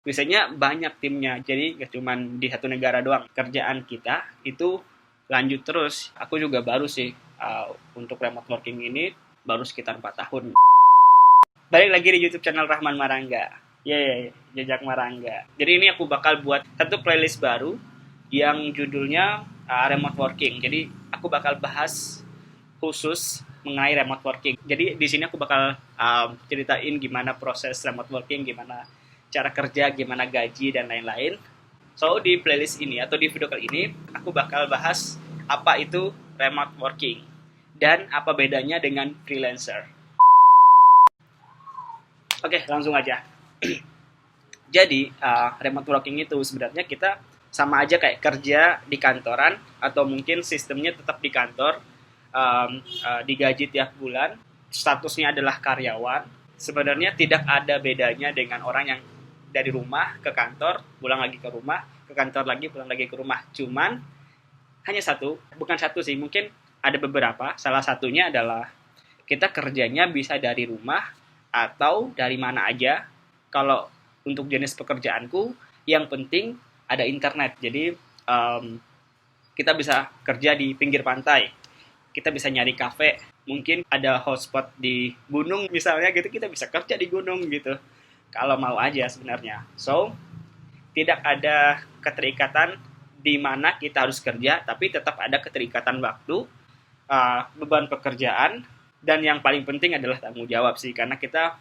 Biasanya banyak timnya, jadi gak cuman di satu negara doang. Kerjaan kita itu lanjut terus. Aku juga baru sih untuk remote working ini baru sekitar 4 tahun. Balik lagi di YouTube channel Rahman Marangga. Jejak Marangga. Jadi ini aku bakal buat satu playlist baru yang judulnya remote working. Jadi aku bakal bahas khusus mengenai remote working. Jadi di sini aku bakal ceritain gimana proses remote working, gimana cara kerja, gimana gaji dan lain-lain. So di playlist ini atau di video kali ini aku bakal bahas apa itu remote working dan apa bedanya dengan freelancer. Oke, langsung aja. Jadi remote working itu sebenarnya kita sama aja kayak kerja di kantoran atau mungkin sistemnya tetap di kantor, digaji tiap bulan, statusnya adalah karyawan. Sebenarnya tidak ada bedanya dengan orang yang dari rumah ke kantor, pulang lagi ke rumah, ke kantor lagi, pulang lagi ke rumah. Cuman hanya satu, bukan satu sih, mungkin ada beberapa. Salah satunya adalah kita kerjanya bisa dari rumah atau dari mana aja. Kalau untuk jenis pekerjaanku, yang penting ada internet. Jadi kita bisa kerja di pinggir pantai, kita bisa nyari kafe, mungkin ada hotspot di gunung misalnya gitu, kita bisa kerja di gunung gitu kalau mau aja sebenarnya. So tidak ada keterikatan di mana kita harus kerja, tapi tetap ada keterikatan waktu, beban pekerjaan, dan yang paling penting adalah tanggung jawab sih, karena kita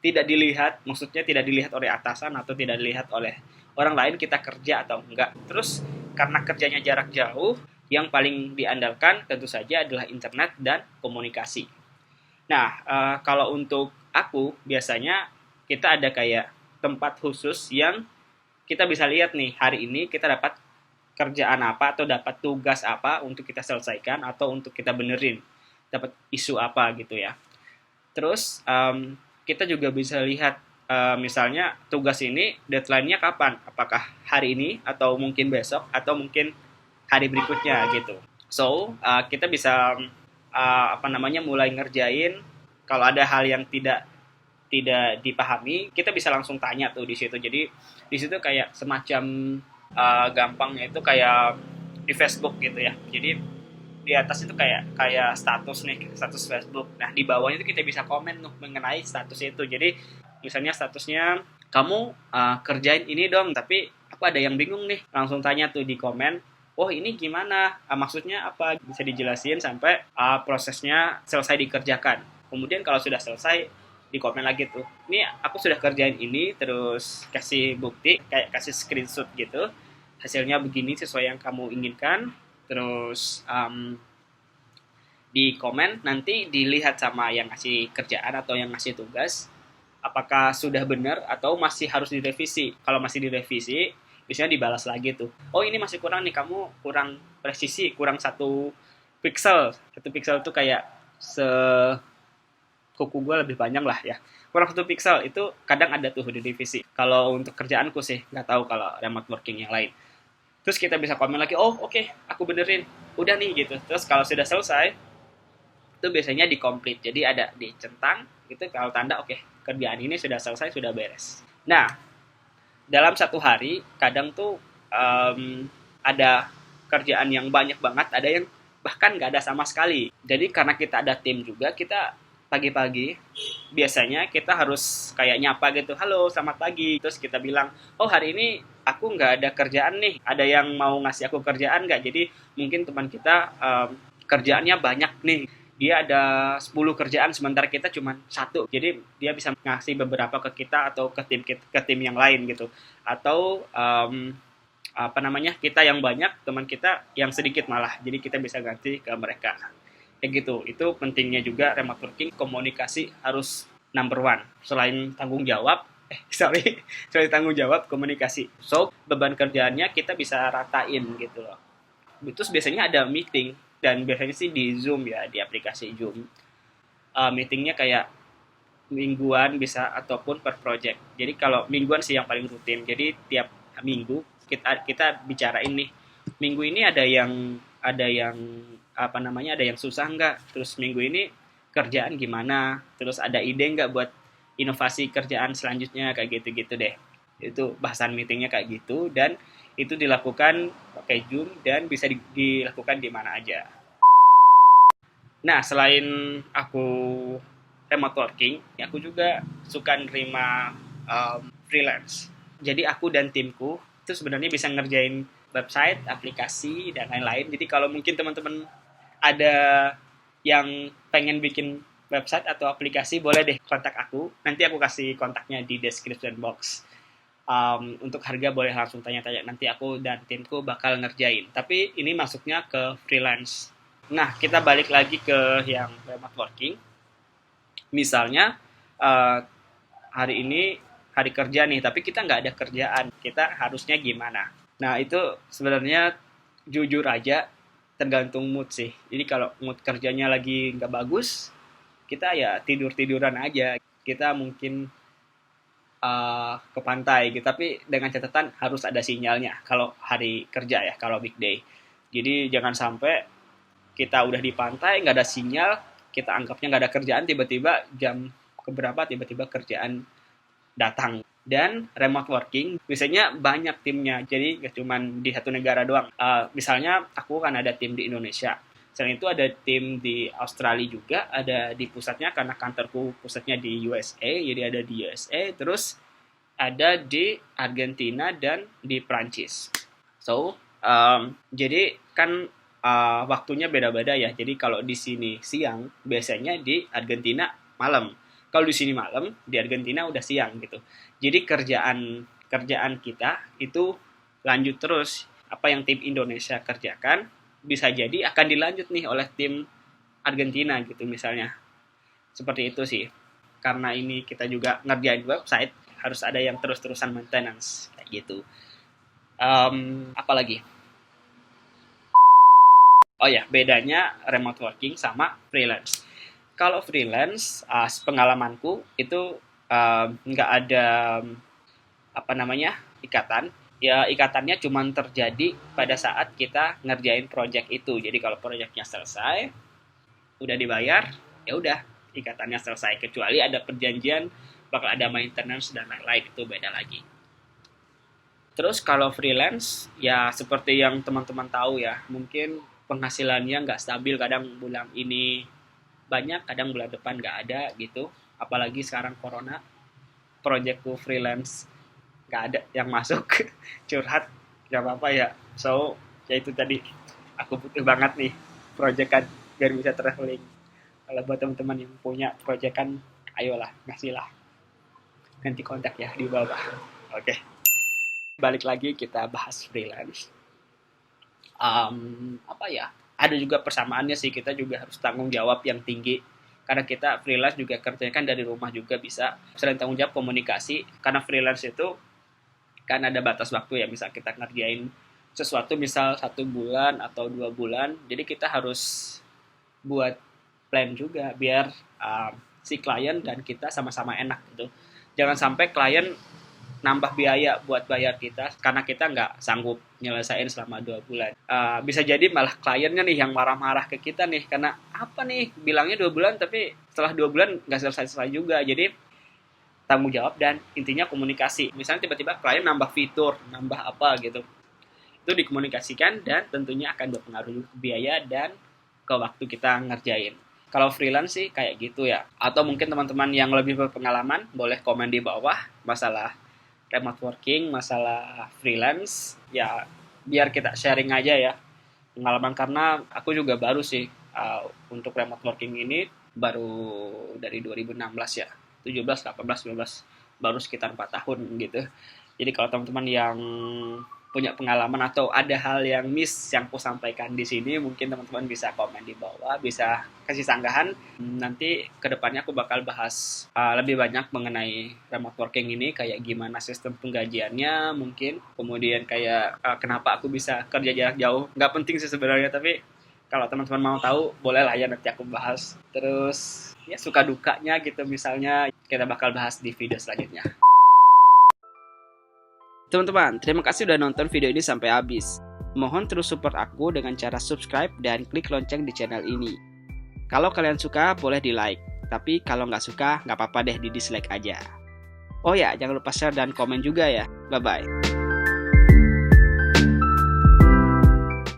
tidak dilihat, maksudnya tidak dilihat oleh atasan atau tidak dilihat oleh orang lain kita kerja atau enggak. Terus karena kerjanya jarak jauh, yang paling diandalkan tentu saja adalah internet dan komunikasi. Nah, kalau untuk aku biasanya kita ada kayak tempat khusus yang kita bisa lihat nih, hari ini kita dapat kerjaan apa atau dapat tugas apa untuk kita selesaikan atau untuk kita benerin, dapat isu apa gitu ya. Terus kita juga bisa lihat misalnya tugas ini deadline-nya kapan, apakah hari ini atau mungkin besok atau mungkin hari berikutnya gitu. So kita bisa mulai ngerjain. Kalau ada hal yang tidak tidak dipahami, kita bisa langsung tanya tuh di situ. Jadi di situ kayak semacam gampangnya itu kayak di Facebook gitu ya. Jadi di atas itu kayak kayak status nih, status Facebook. Nah di bawahnya itu kita bisa komen tuh mengenai status itu. Jadi misalnya statusnya kamu kerjain ini dong, tapi aku ada yang bingung nih, langsung tanya tuh di komen, oh ini gimana, maksudnya apa, bisa dijelasin sampai prosesnya selesai dikerjakan. Kemudian kalau sudah selesai di komen lagi tuh, ini aku sudah kerjain ini, terus kasih bukti kayak kasih screenshot gitu, hasilnya begini sesuai yang kamu inginkan. Terus di komen nanti dilihat sama yang ngasih kerjaan atau yang ngasih tugas apakah sudah benar atau masih harus direvisi. Kalau masih direvisi biasanya dibalas lagi tuh, oh ini masih kurang nih, kamu kurang presisi, kurang 1 pixel. 1 pixel tuh kayak kuku gue lebih panjang lah ya, kurang 1 pixel itu kadang ada tuh di divisi. Kalau untuk kerjaanku sih nggak tahu kalau remote working yang lain. Terus kita bisa komen lagi, oh oke, aku benerin, udah nih gitu. Terus kalau sudah selesai itu biasanya di complete, jadi ada dicentang gitu kalau tanda oke, kerjaan ini sudah selesai, sudah beres. Nah dalam satu hari kadang tuh ada kerjaan yang banyak banget, ada yang bahkan nggak ada sama sekali. Jadi karena kita ada tim juga, kita pagi-pagi biasanya kita harus kayak nyapa gitu, halo selamat pagi, terus kita bilang, oh hari ini aku nggak ada kerjaan nih, ada yang mau ngasih aku kerjaan nggak. Jadi mungkin teman kita kerjaannya banyak nih, dia ada 10 kerjaan sementara kita cuma satu, jadi dia bisa ngasih beberapa ke kita atau ke tim yang lain gitu. Atau kita yang banyak, teman kita yang sedikit malah, jadi kita bisa ganti ke mereka kayak gitu. Itu pentingnya juga remote working, komunikasi harus number one selain tanggung jawab. Selain tanggung jawab, komunikasi. So beban kerjaannya kita bisa ratain gitu loh. Terus biasanya ada meeting, dan biasanya sih di Zoom ya, di aplikasi Zoom. Meetingnya kayak mingguan bisa ataupun per project. Jadi kalau mingguan sih yang paling rutin. Jadi tiap minggu kita bicara ini, minggu ini ada yang ada yang susah nggak, terus minggu ini kerjaan gimana, terus ada ide nggak buat inovasi kerjaan selanjutnya, kayak gitu-gitu deh. Itu bahasan meetingnya kayak gitu, dan itu dilakukan pakai Zoom dan bisa dilakukan di mana aja. Nah, selain aku remote working, aku juga suka nerima freelance. Jadi aku dan timku itu sebenarnya bisa ngerjain website, aplikasi, dan lain-lain. Jadi kalau mungkin teman-teman ada yang pengen bikin website atau aplikasi, boleh deh kontak aku. Nanti aku kasih kontaknya di description box. Untuk harga boleh langsung tanya-tanya. Nanti aku dan timku bakal ngerjain. Tapi ini masuknya ke freelance. Nah, kita balik lagi ke yang remote working. Misalnya, hari ini hari kerja nih, tapi kita nggak ada kerjaan. Kita harusnya gimana? Nah, itu sebenarnya jujur aja tergantung mood sih. Jadi kalau mood kerjanya lagi nggak bagus, kita ya tidur-tiduran aja. Kita mungkin ke pantai gitu, tapi dengan catatan harus ada sinyalnya kalau hari kerja ya, kalau weekday. Jadi jangan sampai kita udah di pantai nggak ada sinyal, kita anggapnya nggak ada kerjaan, tiba-tiba jam keberapa tiba-tiba kerjaan datang. Dan remote working biasanya banyak timnya, jadi nggak cuma di satu negara doang. Misalnya aku kan ada tim di Indonesia, selain itu ada tim di Australia juga, ada di pusatnya karena kantorku pusatnya di USA, jadi ada di USA, terus ada di Argentina dan di Prancis. So, jadi kan waktunya beda-beda ya. Jadi kalau di sini siang, biasanya di Argentina malam. Kalau di sini malam, di Argentina udah siang gitu. Jadi kerjaan kita itu lanjut terus. Apa yang tim Indonesia kerjakan bisa jadi akan dilanjut nih oleh tim Argentina gitu misalnya. Seperti itu sih. Karena ini kita juga ngerjain website, harus ada yang terus-terusan maintenance kayak gitu. Apalagi? Oh ya, bedanya remote working sama freelance. Kalau freelance, pengalamanku itu nggak ada ikatan. Ya ikatannya cuma terjadi pada saat kita ngerjain project itu. Jadi kalau projectnya selesai, udah dibayar, ya udah ikatannya selesai. Kecuali ada perjanjian bakal ada maintenance dan lain-lain, itu beda lagi. Terus kalau freelance, ya seperti yang teman-teman tahu ya, mungkin penghasilannya nggak stabil, kadang bulan ini banyak, kadang bulan depan nggak ada gitu. Apalagi sekarang corona, projectku freelance nggak ada yang masuk. Curhat nggak apa-apa ya. So ya itu tadi, aku butuh banget nih proyekan biar bisa traveling. Kalau buat teman-teman yang punya proyekan, ayolah ngasihlah, nanti kontak ya di bawah. Oke, balik lagi kita bahas freelance. Ada juga persamaannya sih, kita juga harus tanggung jawab yang tinggi. Karena kita freelance juga kerjanya kan dari rumah juga bisa. Selain tanggung jawab komunikasi, karena freelance itu kan ada batas waktu ya. Misal kita ngerjain sesuatu misal 1 bulan atau 2 bulan, jadi kita harus buat plan juga biar si klien dan kita sama-sama enak gitu. Jangan sampai klien nambah biaya buat bayar kita karena kita nggak sanggup nyelesain selama 2 bulan. Bisa jadi malah kliennya nih yang marah-marah ke kita nih, karena apa nih, bilangnya 2 bulan tapi setelah 2 bulan nggak selesai-selesai juga. Jadi tanggung jawab dan intinya komunikasi. Misalnya tiba-tiba klien nambah fitur, nambah apa gitu, itu dikomunikasikan dan tentunya akan berpengaruh biaya dan ke waktu kita ngerjain. Kalau freelance sih kayak gitu ya. Atau mungkin teman-teman yang lebih berpengalaman boleh komen di bawah masalah remote working, masalah freelance, ya biar kita sharing aja ya pengalaman, karena aku juga baru sih untuk remote working ini baru dari 2016 ya, 17, 18, 19, baru sekitar 4 tahun gitu. Jadi kalau teman-teman yang punya pengalaman atau ada hal yang miss yang aku sampaikan di sini, mungkin teman-teman bisa komen di bawah, bisa kasih sanggahan. Nanti kedepannya aku bakal bahas lebih banyak mengenai remote working ini, kayak gimana sistem penggajiannya mungkin, kemudian kayak kenapa aku bisa kerja jarak jauh. Nggak penting sih sebenarnya, tapi kalau teman-teman mau tahu, boleh lah ya nanti aku bahas. Terus ya suka dukanya gitu misalnya, kita bakal bahas di video selanjutnya. Teman-teman, terima kasih udah nonton video ini sampai habis. Mohon terus support aku dengan cara subscribe dan klik lonceng di channel ini. Kalau kalian suka, boleh di like. Tapi kalau nggak suka, nggak apa-apa deh, di dislike aja. Oh ya, jangan lupa share dan komen juga ya. Bye-bye.